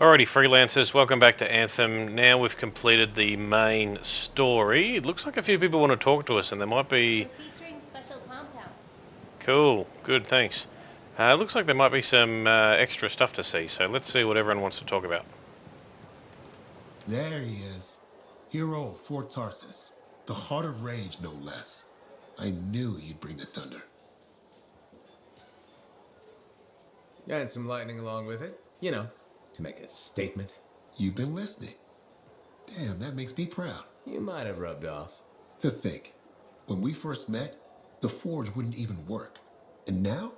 Alrighty, freelancers, welcome back to Anthem. Now we've completed the main story. It looks like a few people want to talk to us, and there might be... We're featuring special compounds. Cool, good, thanks. Looks like there might be some extra stuff to see, so let's see what everyone wants to talk about. There he is. Hero of Fort Tarsus. The heart of rage, no less. I knew he'd bring the thunder. And some lightning along with it. You know, to make a statement. You've been listening. Damn, that makes me proud. You might have rubbed off. To think, when we first met, the forge wouldn't even work. And now,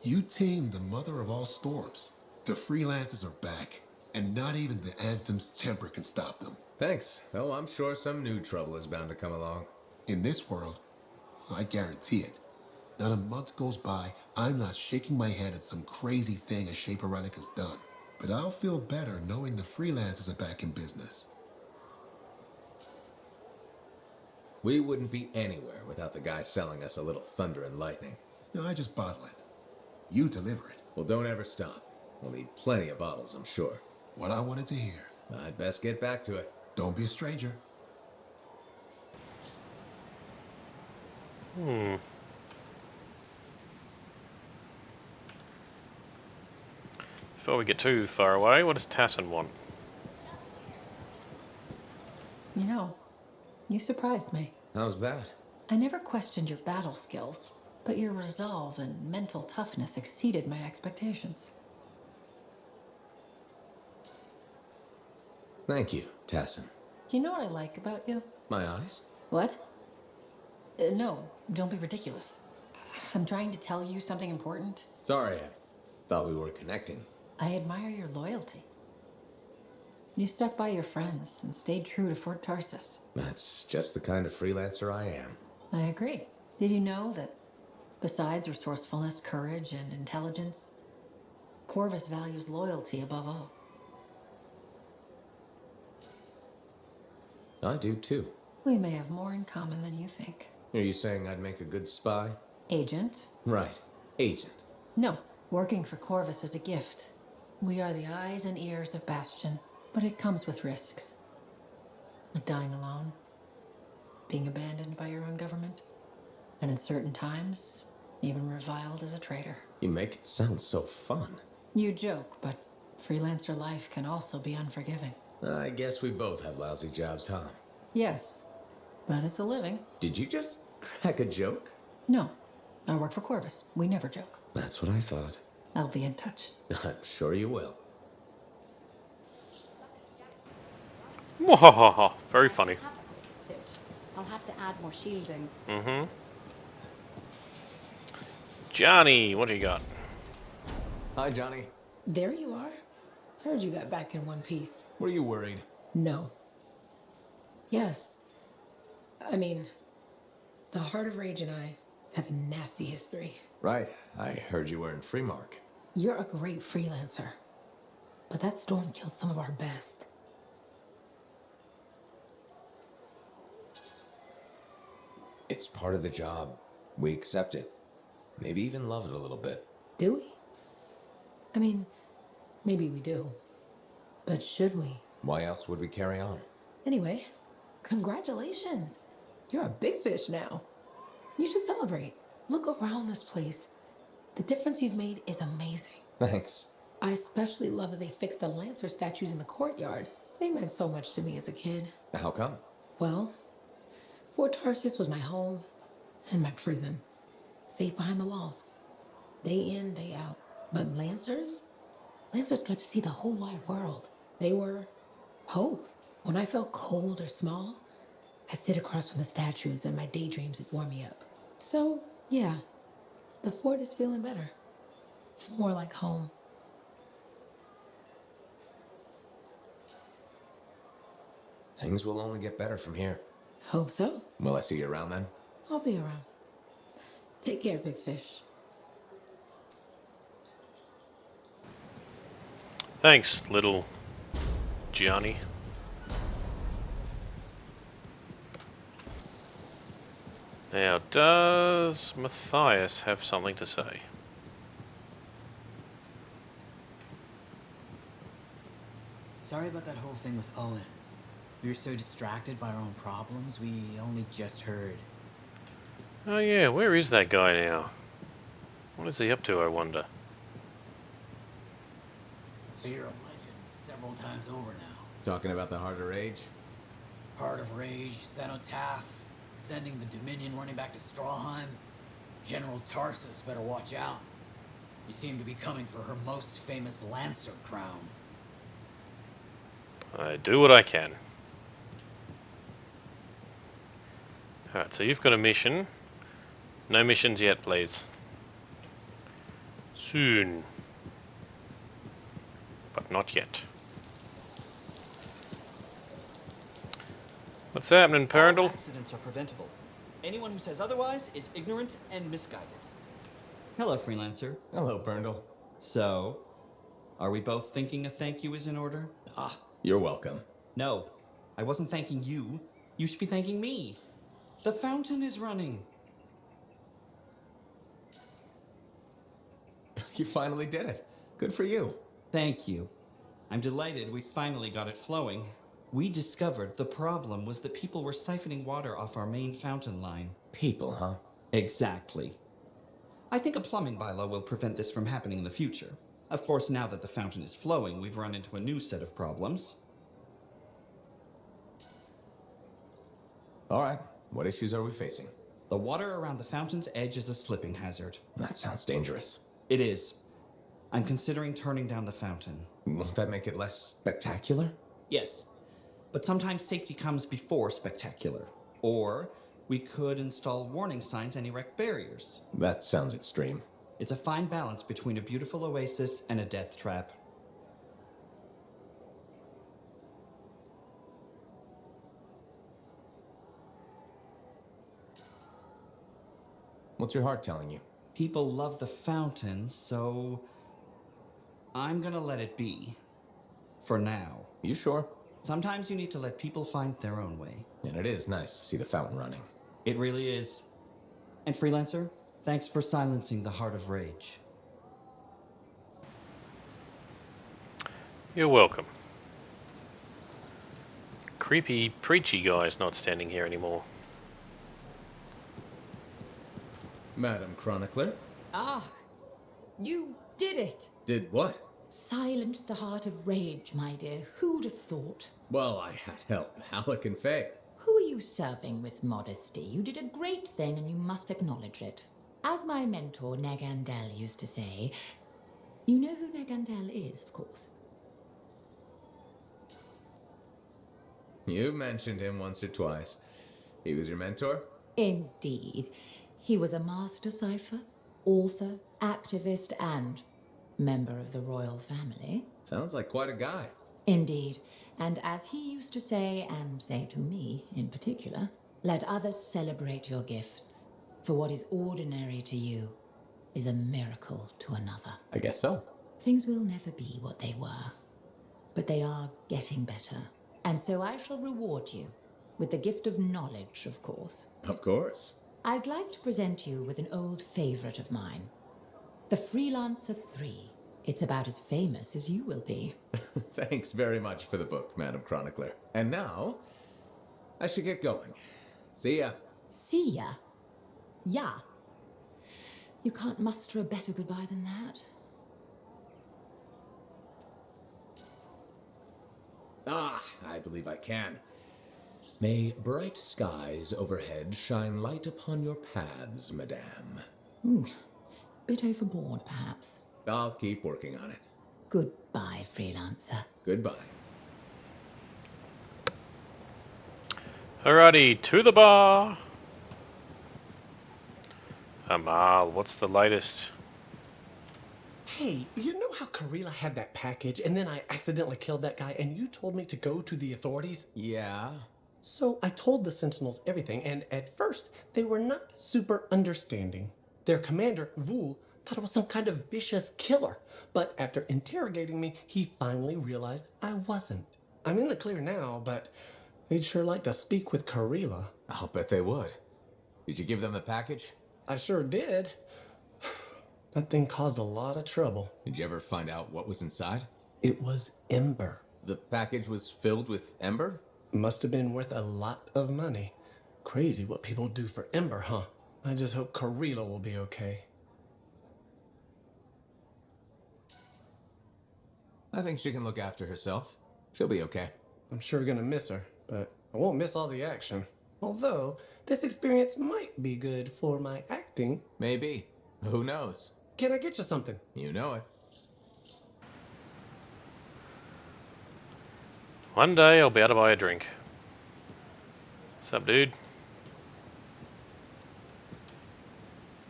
you tamed the mother of all storms. The freelancers are back, and not even the Anthem's temper can stop them. Thanks, though I'm sure some new trouble is bound to come along. In this world, I guarantee it. Not a month goes by, I'm not shaking my head at some crazy thing a Shaper Relic has done. But I'll feel better knowing the freelancers are back in business. We wouldn't be anywhere without the guy selling us a little thunder and lightning. No, I just bottle it. You deliver it. Well, don't ever stop. We'll need plenty of bottles, I'm sure. What I wanted to hear. I'd best get back to it. Don't be a stranger. Before we get too far away, what does Tasin want? You know, you surprised me. How's that? I never questioned your battle skills, but your resolve and mental toughness exceeded my expectations. Thank you, Tasin. Do you know what I like about you? My eyes? What? No, don't be ridiculous. I'm trying to tell you something important. Sorry, I thought we were connecting. I admire your loyalty. You stuck by your friends and stayed true to Fort Tarsus. That's just the kind of freelancer I am. I agree. Did you know that besides resourcefulness, courage, and intelligence, Corvus values loyalty above all? I do too. We may have more in common than you think. Are you saying I'd make a good spy? Agent? Right. Agent. No. Working for Corvus is a gift. We are the eyes and ears of Bastion, but it comes with risks. Like dying alone, being abandoned by your own government, and in certain times, even reviled as a traitor. You make it sound so fun. You joke, but freelancer life can also be unforgiving. I guess we both have lousy jobs, huh? Yes, but it's a living. Did you just crack a joke? No, I work for Corvus. We never joke. That's what I thought. I'll be in touch. I'm sure you will. Mwahaha, very funny. Suit. I'll have to add more shielding. Johnny, what do you got? Hi, Johnny. There you are. Heard you got back in one piece. Were you worried? No. Yes. I mean, the Heart of Rage and I have a nasty history. Right. I heard you were in Freemark. You're a great freelancer, but that storm killed some of our best. It's part of the job. We accept it. Maybe even love it a little bit. Do we? I mean, maybe we do. But should we? Why else would we carry on? Anyway, congratulations. You're a big fish now. You should celebrate. Look around this place. The difference you've made is amazing. Thanks. I especially love that they fixed the Lancer statues in the courtyard. They meant so much to me as a kid. How come? Well, Fort Tarsus was my home and my prison. Safe behind the walls. Day in, day out. But Lancers? Lancers got to see the whole wide world. They were hope. When I felt cold or small, I'd sit across from the statues and my daydreams would warm me up. So, yeah, the fort is feeling better. More like home. Things will only get better from here. Hope so. Will I see you around then? I'll be around. Take care, big fish. Thanks, little Johnny. Now, does Matthias have something to say? Sorry about that whole thing with Owen. We were so distracted by our own problems, we only just heard. Oh yeah, where is that guy now? What is he up to, I wonder? So you're a legend several times over now. Talking about the Heart of Rage? Heart of Rage, Cenotaph, sending the Dominion running back to Strawheim. General Tarsus better watch out. You seem to be coming for her most famous Lancer crown. I do what I can. Alright, so you've got a mission. No missions yet, please. Soon. But not yet. What's happening, All Bernal? accidents are preventable. Anyone who says otherwise is ignorant and misguided. Hello, Freelancer. Hello, Bernal. So, are we both thinking a thank you is in order? Ah, you're welcome. No, I wasn't thanking you. You should be thanking me. The fountain is running. You finally did it. Good for you. Thank you. I'm delighted we finally got it flowing. We discovered the problem was that people were siphoning water off our main fountain line. People, huh? Exactly. I think a plumbing bylaw will prevent this from happening in the future. Of course, now that the fountain is flowing, we've run into a new set of problems. All right. What issues are we facing? The water around the fountain's edge is a slipping hazard. That sounds dangerous. It is. I'm considering turning down the fountain. Won't that make it less spectacular? Yes. But sometimes safety comes before spectacular. Or we could install warning signs and erect barriers. That sounds extreme. It's a fine balance between a beautiful oasis and a death trap. What's your heart telling you? People love the fountain, so I'm gonna let it be. For now. You sure? Sometimes you need to let people find their own way. And it is nice to see the fountain running. It really is. And Freelancer, thanks for silencing the Heart of Rage. You're welcome. Creepy, preachy guy's not standing here anymore. Madam Chronicler. Ah, you did it. Did what? Silence the Heart of Rage, my dear. Who'd have thought? Well, I had help. Alec and Faye. Who are you serving with modesty? You did a great thing and you must acknowledge it. As my mentor Nagandel used to say, you know who Nagandel is, of course. You mentioned him once or twice. He was your mentor? Indeed. He was a master cipher, author, activist, and member of the royal family. Sounds like quite a guy. Indeed. And as he used to say, and say to me in particular, let others celebrate your gifts. For what is ordinary to you is a miracle to another. I guess so. Things will never be what they were, but they are getting better. And so I shall reward you with the gift of knowledge, of course. Of course. I'd like to present you with an old favorite of mine, the Freelancer 3. It's about as famous as you will be. Thanks very much for the book, Madam Chronicler. And now, I should get going. See ya. See ya? Yeah. You can't muster a better goodbye than that. Ah, I believe I can. May bright skies overhead shine light upon your paths, madame. Bit overboard, perhaps. I'll keep working on it. Goodbye, Freelancer. Goodbye. Alrighty, to the bar! Amal, what's the latest? Hey, you know how Karila had that package and then I accidentally killed that guy and you told me to go to the authorities? Yeah? So I told the Sentinels everything and at first they were not super understanding. Their commander, Vul, thought it was some kind of vicious killer. But after interrogating me, he finally realized I wasn't. I'm in the clear now, but they'd sure like to speak with Karila. I'll bet they would. Did you give them the package? I sure did. That thing caused a lot of trouble. Did you ever find out what was inside? It was Ember. The package was filled with ember? Must have been worth a lot of money. Crazy what people do for Ember, huh? I just hope Karila will be okay. I think she can look after herself. She'll be okay. I'm sure gonna miss her, but I won't miss all the action. Although, this experience might be good for my acting. Maybe. Who knows? Can I get you something? You know it. One day I'll be able to buy a drink. Sup, dude?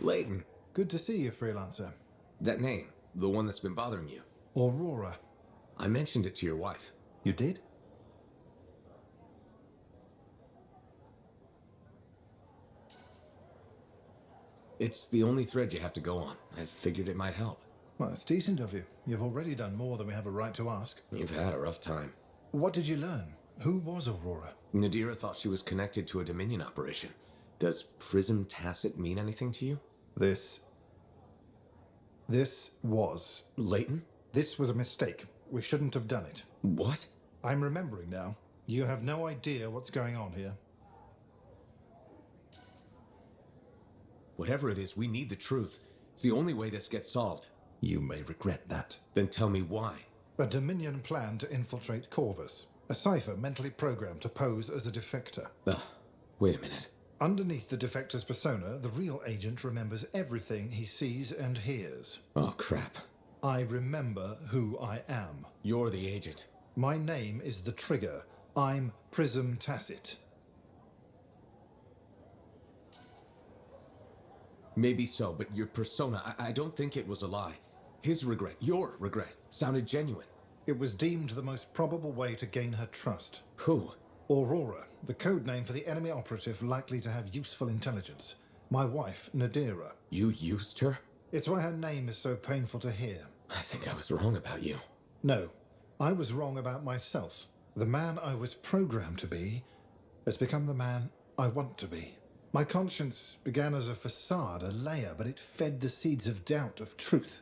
Layton. Good to see you, Freelancer. That name, the one that's been bothering you. Aurora. I mentioned it to your wife. You did? It's the only thread you have to go on. I figured it might help. Well, it's decent of you. You've already done more than we have a right to ask. You've had a rough time. What did you learn? Who was Aurora? Nadira thought she was connected to a Dominion operation. Does Prism Tacit mean anything to you? This was... Layton? This was a mistake. We shouldn't have done it. What? I'm remembering now. You have no idea what's going on here. Whatever it is, we need the truth. It's the only way this gets solved. You may regret that. Then tell me why. A Dominion plan to infiltrate Corvus. A cipher mentally programmed to pose as a defector. Ugh, wait a minute. Underneath the defector's persona, the real agent remembers everything he sees and hears. Oh, crap. I remember who I am. You're the agent. My name is the Trigger. I'm Prism Tacit. Maybe so, but your persona, I don't think it was a lie. His regret, your regret, sounded genuine. It was deemed the most probable way to gain her trust. Who? Aurora, the code name for the enemy operative likely to have useful intelligence. My wife, Nadira. You used her? It's why her name is so painful to hear. I think I was wrong about you. No, I was wrong about myself. The man I was programmed to be has become the man I want to be. My conscience began as a facade, a layer, but it fed the seeds of doubt, of truth.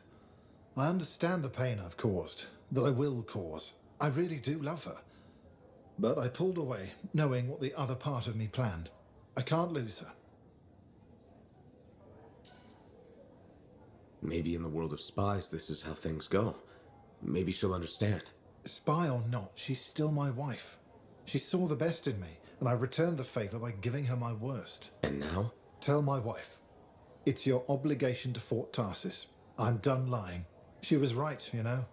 I understand the pain I've caused, that I will cause. I really do love her. But I pulled away, knowing what the other part of me planned. I can't lose her. Maybe in the world of spies, this is how things go. Maybe she'll understand. Spy or not, she's still my wife. She saw the best in me, and I returned the favor by giving her my worst. And now? Tell my wife. It's your obligation to Fort Tarsis. I'm done lying. She was right, you know.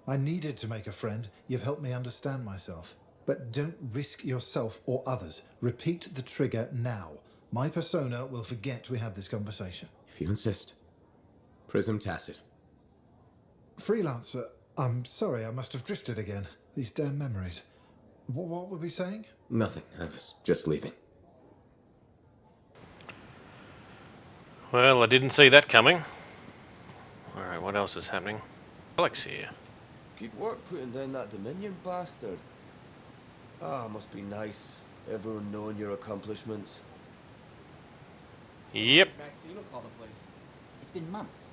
I needed to make a friend. You've helped me understand myself. But don't risk yourself or others. Repeat the trigger now. My persona will forget we had this conversation. If you insist. Prism Tacit. Freelancer, I'm sorry, I must have drifted again. These damn memories. What were we saying? Nothing. I was just leaving. Well, I didn't see that coming. Alright, what else is happening? Alex here. Good work putting down that Dominion bastard. Ah, must be nice. Everyone knowing your accomplishments. Yep. Maxine will call the place. It's been months.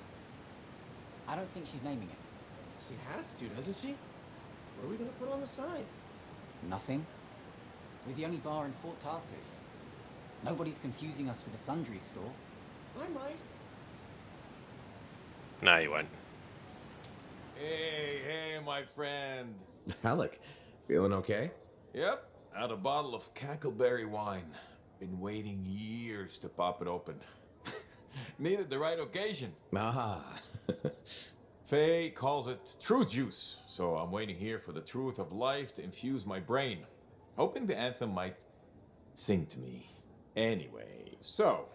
I don't think she's naming it. She has to, doesn't she? What are we gonna put on the sign? Nothing. We're the only bar in Fort Tarsis. Nobody's confusing us with a sundry store. I might. No, you won't. Hey, my friend. Alec, feeling okay? Yep, had a bottle of cackleberry wine. Been waiting years to pop it open. Needed the right occasion. Ah. Faye calls it truth juice, so I'm waiting here for the truth of life to infuse my brain. Hoping the anthem might sing to me. Anyway, so...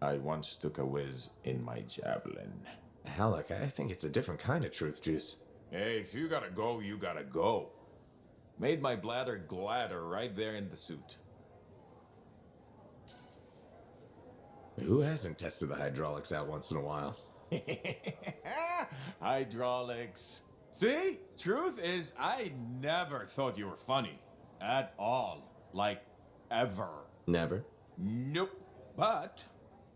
I once took a whiz in my javelin. Alec, I think it's a different kind of truth juice. Hey, if you gotta go, you gotta go. Made my bladder gladder right there in the suit. Who hasn't tested the hydraulics out once in a while? Hydraulics. See? Truth is, I never thought you were funny. At all. Like, ever. Never? Nope. But,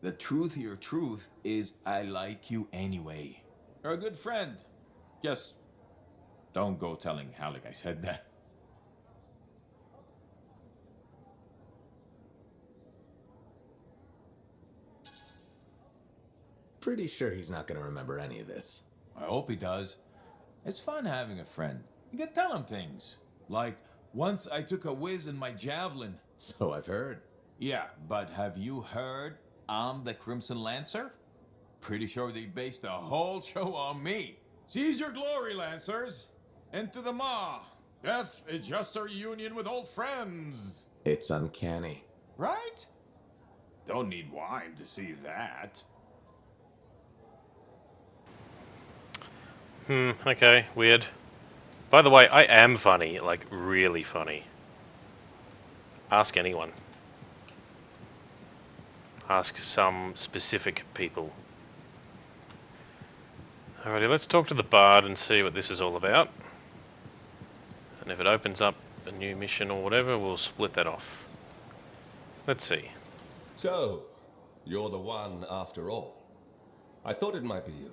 the truth of your truth is I like you anyway. You're a good friend. Just Don't go telling Halleck I said that. Pretty sure he's not gonna remember any of this. I hope he does. It's fun having a friend. You can tell him things. Like, once I took a whiz in my javelin. So I've heard. Yeah, but have you heard I'm the Crimson Lancer? Pretty sure they based the whole show on me. Seize your glory, Lancers! Into the maw! Death is just a reunion with old friends! It's uncanny. Right? Don't need wine to see that. Okay, weird. By the way, I am funny, like really funny. Ask anyone. Ask some specific people. Alrighty, let's talk to the bard and see what this is all about. And if it opens up a new mission or whatever, we'll split that off. Let's see. So, you're the one after all. I thought it might be you.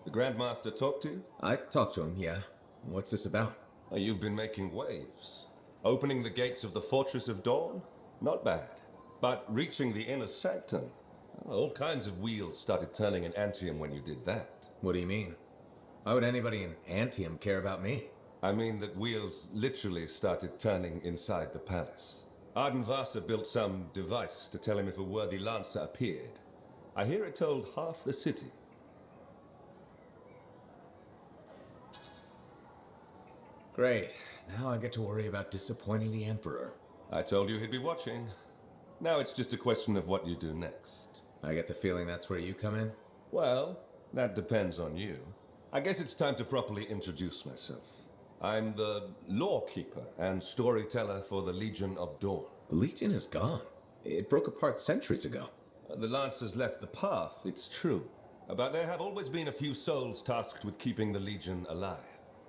The Grandmaster talked to you? I talked to him, yeah. What's this about? You've been making waves. Opening the gates of the Fortress of Dawn? Not bad. But reaching the inner sanctum? All kinds of wheels started turning in Anthem when you did that. What do you mean? Why would anybody in Anthem care about me? I mean that wheels literally started turning inside the palace. Ardenvasa built some device to tell him if a worthy lancer appeared. I hear it told half the city. Great. Now I get to worry about disappointing the Emperor. I told you he'd be watching. Now it's just a question of what you do next. I get the feeling that's where you come in? Well, that depends on you. I guess it's time to properly introduce myself. I'm the lawkeeper and storyteller for the Legion of Dawn. The Legion is gone. It broke apart centuries ago. The Lancers left the path, it's true. But there have always been a few souls tasked with keeping the Legion alive.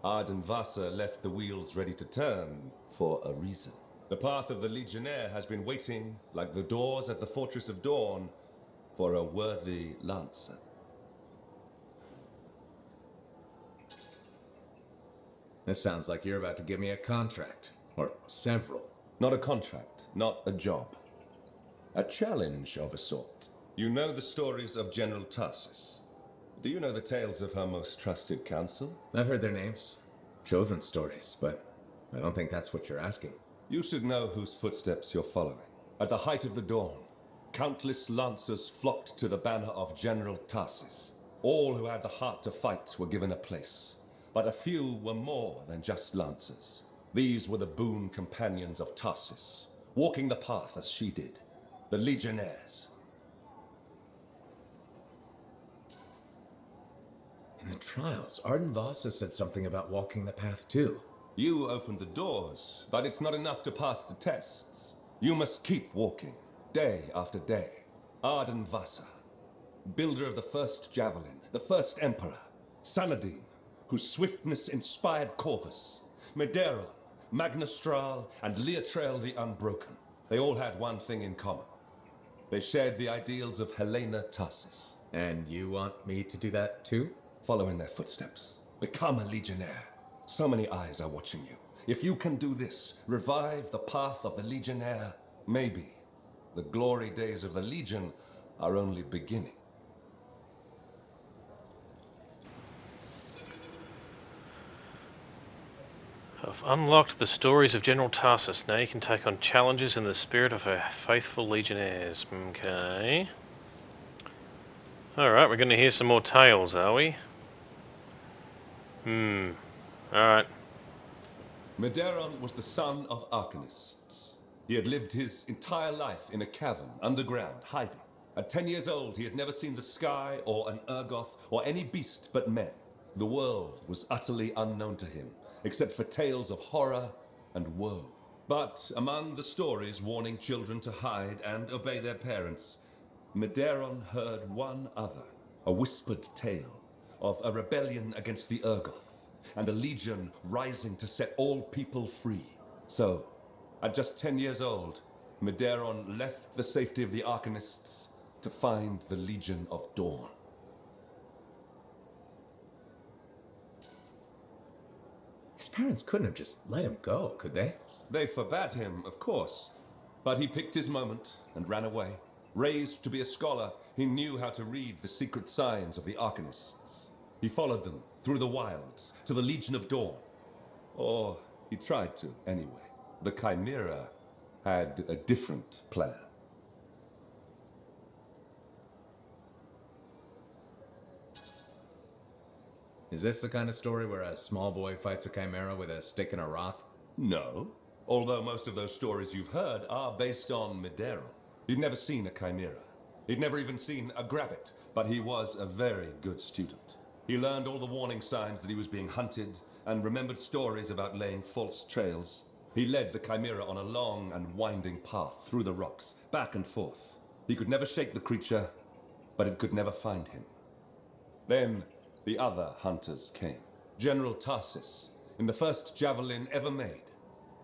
Ardenvasa left the wheels ready to turn for a reason. The path of the Legionnaire has been waiting, like the doors at the Fortress of Dawn, for a worthy Lancer. This sounds like you're about to give me a contract. Or several. Not a contract, not a job. A challenge of a sort. You know the stories of General Tasis. Do you know the tales of her most trusted counsel? I've heard their names. Children's stories, but I don't think that's what you're asking. You should know whose footsteps you're following. At the height of the dawn, countless lancers flocked to the banner of General Tasis. All who had the heart to fight were given a place. But a few were more than just lancers. These were the boon companions of Tasis, walking the path as she did. The Legionnaires. In the trials, Ardenvasa said something about walking the path too. You opened the doors, but it's not enough to pass the tests. You must keep walking, day after day. Ardenvasa, builder of the first javelin, the first emperor. Sanadin, whose swiftness inspired Corvus. Medeiros, Magnastral, and Leotrail the Unbroken. They all had one thing in common. They shared the ideals of Helena Tasis. And you want me to do that too? Follow in their footsteps. Become a Legionnaire. So many eyes are watching you. If you can do this, revive the path of the Legionnaire, maybe the glory days of the Legion are only beginning. I've unlocked the stories of General Tasis. Now you can take on challenges in the spirit of her faithful legionnaires. Okay. Alright, we're going to hear some more tales, are we? Alright. Medeiros was the son of arcanists. He had lived his entire life in a cavern, underground, hiding. At 10 years old, he had never seen the sky or an Urgoth or any beast but men. The world was utterly unknown to him, except for tales of horror and woe. But among the stories warning children to hide and obey their parents, Medeiros heard one other, a whispered tale of a rebellion against the Urgoth, and a legion rising to set all people free. So, at just 10 years old, Medeiros left the safety of the Arcanists to find the Legion of Dawn. parents couldn't have just let him go, could they? They forbade him, of course. But he picked his moment and ran away. Raised to be a scholar, he knew how to read the secret signs of the Arcanists. He followed them through the wilds to the Legion of Dawn. Or he tried to, anyway. The Chimera had a different plan. Is this the kind of story where a small boy fights a chimera with a stick and a rock? No. Although most of those stories you've heard are based on Maderon. He'd never seen a chimera. He'd never even seen a grabbit, but he was a very good student. He learned all the warning signs that he was being hunted, and remembered stories about laying false trails. He led the chimera on a long and winding path through the rocks, back and forth. He could never shake the creature, but it could never find him. Then the other hunters came. General Tasin, in the first javelin ever made.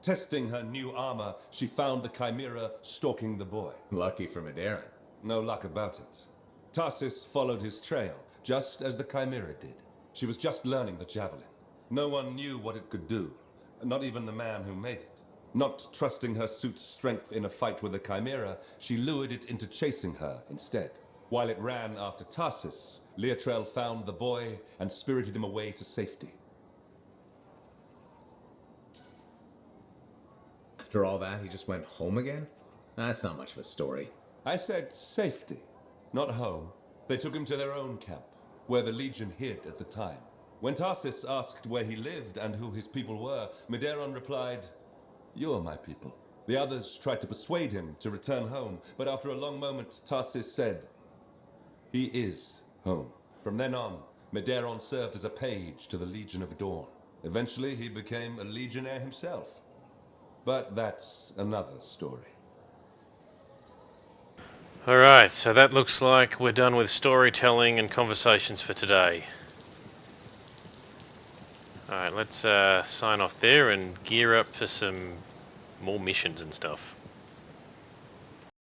Testing her new armor, she found the chimera stalking the boy. Lucky for Maderon. No luck about it. Tasin followed his trail, just as the chimera did. She was just learning the javelin. No one knew what it could do, not even the man who made it. Not trusting her suit's strength in a fight with the chimera, she lured it into chasing her instead. While it ran after Tasin, Leyton found the boy and spirited him away to safety. After all that, he just went home again? That's not much of a story. I said safety, not home. They took him to their own camp, where the Legion hid at the time. When Tasin asked where he lived and who his people were, Maderon replied, "You are my people." The others tried to persuade him to return home, but after a long moment, Tasin said, "He is home." From then on, Maderon served as a page to the Legion of Dawn. Eventually, he became a legionnaire himself. But that's another story. Alright, so that looks like we're done with storytelling and conversations for today. Alright, let's sign off there and gear up for some more missions and stuff.